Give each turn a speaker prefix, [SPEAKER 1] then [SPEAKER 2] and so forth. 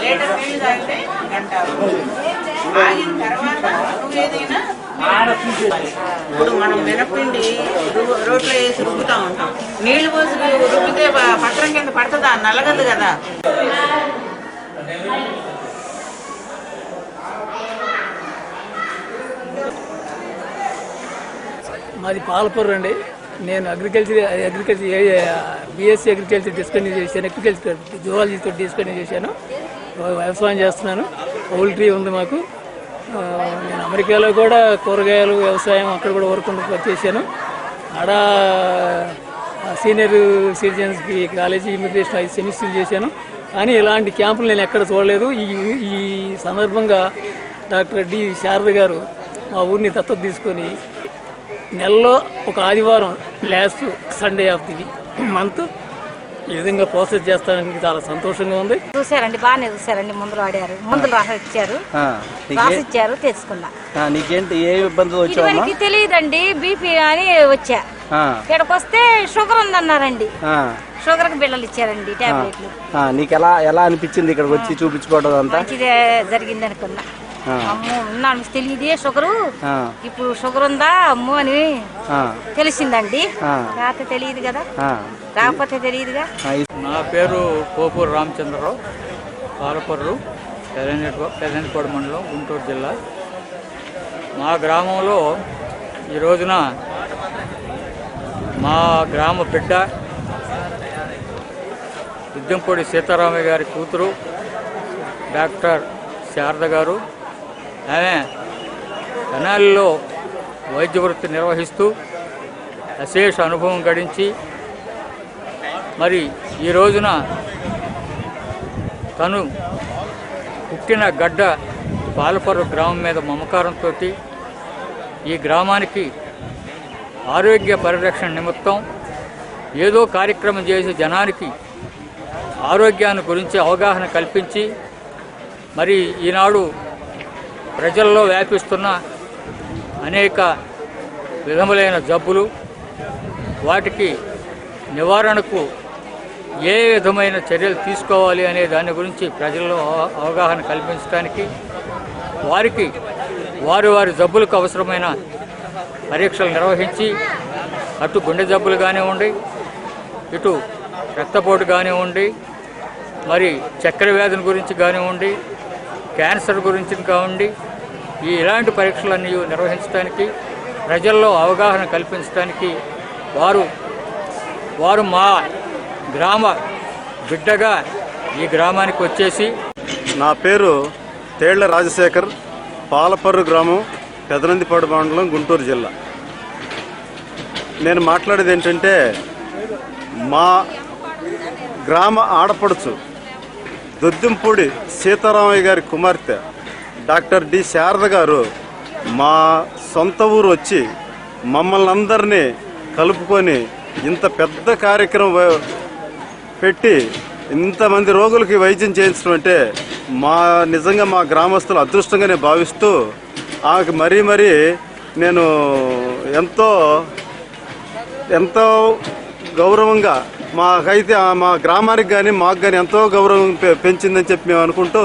[SPEAKER 1] Litre నీళ్ళు తాగితే గంట ఆగిన తర్వాత నువ్వు ఏదైనా ఇప్పుడు మనం మినపిండి రోట్లో వేసి రుబ్బుతా ఉంటాం. నీళ్లు పోసి రుబ్బితే పత్రం కింద పడుతుందా? నలగదు కదా.
[SPEAKER 2] మాది పాలపూర్ అండి. నేను అగ్రికల్చర్ బీఎస్సీ అగ్రికల్చర్ డిస్కంటిన్యూ చేశాను. అగ్రికల్చర్ జువాలజీతో డిస్కంటిన్యూ చేశాను. వ్యవసాయం చేస్తున్నాను. పౌల్ట్రీ ఉంది మాకు. నేను అమెరికాలో కూడా కూరగాయలు వ్యవసాయం అక్కడ కూడా వర్క్ చేశాను. ఆడ సీనియర్ సిటిజన్స్కి కాలేజీ ఇమిగ్రేషన్ 5 సెమిస్టర్లు చేశాను. కానీ ఇలాంటి క్యాంపులు నేను ఎక్కడ చూడలేదు. ఈ సందర్భంగా డాక్టర్ డి శారద గారు మా ఊరిని దత్తత తీసుకొని నెలలో ఒక ఆదివారం last Sunday off the month ఈ విధంగా ప్రాసెస్ చేస్తానికి చాలా సంతోషంగా ఉంది.
[SPEAKER 3] చూసారండి, బాగానే చూసారండి. మందులు వాడారు, మందులు రాసిచ్చారు, తెచ్చుకున్నా.
[SPEAKER 4] నీకేంటి ఏ ఇబ్బందులు వచ్చాయమ్మా?
[SPEAKER 3] తెలియదండి, బీపీ అని వచ్చా. ఇక్కడికి వస్తే షుగర్ ఉందన్నారండి. షుగర్ కి బిళ్ళలు ఇచ్చారండి, టాబ్లెట్లు.
[SPEAKER 4] నీకు ఎలా అనిపించింది ఇక్కడికి వచ్చి చూపించుకోవడం? అంతా
[SPEAKER 3] మంచిదే జరిగింది అనుకున్నా. అమ్మో ఉన్నాను తెలియదే షుగరు, ఇప్పుడు షుగర్ ఉందా అమ్మో అని తెలిసిందండి. రాకపోతే తెలియదు కదా, రాకపోతే తెలియదుగా.
[SPEAKER 2] నా పేరు పోపూరు రామచంద్రరావు, పాలపర్రు, పెదనపాడు మండలం, గుంటూరు జిల్లా. మా గ్రామంలో ఈ రోజున మా గ్రామ బిడ్డ ఉద్యంపూడి సీతారామయ్య గారి కూతురు డాక్టర్ శారద గారు, ఆమె తెనాలిలో వైద్య వృత్తి నిర్వహిస్తూ అశేష అనుభవం గడించి మరి ఈ రోజున తను పుట్టిన గడ్డ పాలపర్రు గ్రామం మీద మమకారంతో ఈ గ్రామానికి ఆరోగ్య పరిరక్షణ నిమిత్తం ఏదో కార్యక్రమం చేసి జనానికి ఆరోగ్యాన్ని గురించి అవగాహన కల్పించి మరి ఈనాడు ప్రజల్లో వ్యాపిస్తున్న అనేక విధములైన జబ్బులు, వాటికి నివారణకు ఏ విధమైన చర్యలు తీసుకోవాలి అనే దాని గురించి ప్రజల్లో అవగాహన కల్పించడానికి, వారికి వారి జబ్బులకు అవసరమైన పరీక్షలు నిర్వహించి అటు గుండె జబ్బులు కానివ్వండి, ఇటు రక్తపోటు కానివ్వండి, మరి చక్కెర వ్యాధుల గురించి కానివ్వండి, క్యాన్సర్ గురించి కానివ్వండి, ఇలాంటి పరీక్షలన్నీ నిర్వహించడానికి, ప్రజల్లో అవగాహన కల్పించడానికి వారు మా గ్రామ బిడ్డగా ఈ గ్రామానికి వచ్చేసి.
[SPEAKER 5] నా పేరు తేళ్ల రాజశేఖర్, పాలపర్రు గ్రామం, పెదనందిపాడు మండలం, గుంటూరు జిల్లా. నేను మాట్లాడేది ఏంటంటే, మా గ్రామ ఆడపడుచు దొద్దింపూడి సీతారామయ్య గారి కుమార్తె డాక్టర్ డి శారద గారు మా సొంత ఊరు వచ్చి మమ్మల్ని అందరినీ కలుపుకొని ఇంత పెద్ద కార్యక్రమం పెట్టి ఇంతమంది రోగులకి వైద్యం చేయించడం అంటే నిజంగా మా గ్రామస్తులు అదృష్టంగా నేను భావిస్తూ, ఆమెకు మరీ నేను ఎంతో గౌరవంగా, మాకైతే మా గ్రామానికి కానీ మాకు కానీ ఎంతో గౌరవం పెంచిందని చెప్పి మేము అనుకుంటూ